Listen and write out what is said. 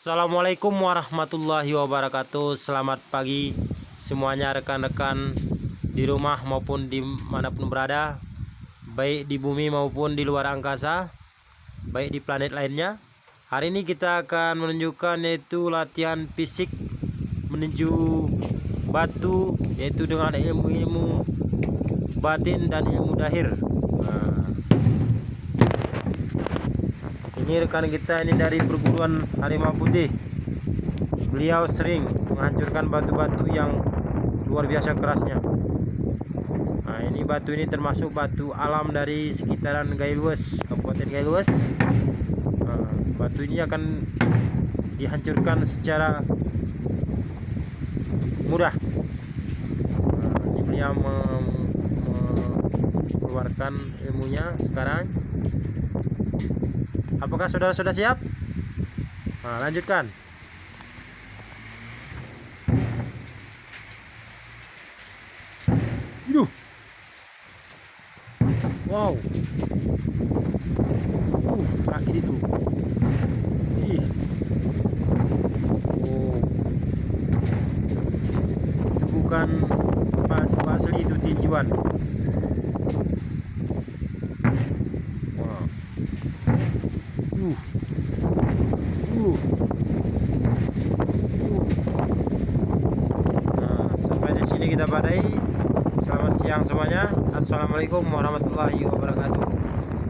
Assalamualaikum warahmatullahi wabarakatuh. Selamat pagi semuanya rekan-rekan di rumah maupun dimanapun berada, baik di bumi maupun di luar angkasa, baik di planet lainnya. Hari ini kita akan menunjukkan yaitu latihan fisik menuju batu, yaitu dengan ilmu-ilmu batin dan ilmu dahir. Ini rekan kita ini dari perguruan Harimau Putih. Beliau sering menghancurkan batu-batu yang luar biasa kerasnya. Nah, ini batu ini termasuk batu alam dari sekitaran Gailues, Kabupaten Gailues. Nah, batu ini akan dihancurkan secara mudah. Nah, ini beliau mengeluarkan ilmunya sekarang. Apakah saudara sudah siap? Nah, lanjutkan. Yuh. Wow. Sakit itu. Ih. Oh. Itu bukan palsu asli, itu tinjuan. Wow. Nah, sampai di sini kita badai. Selamat siang semuanya. Assalamualaikum warahmatullahi wabarakatuh.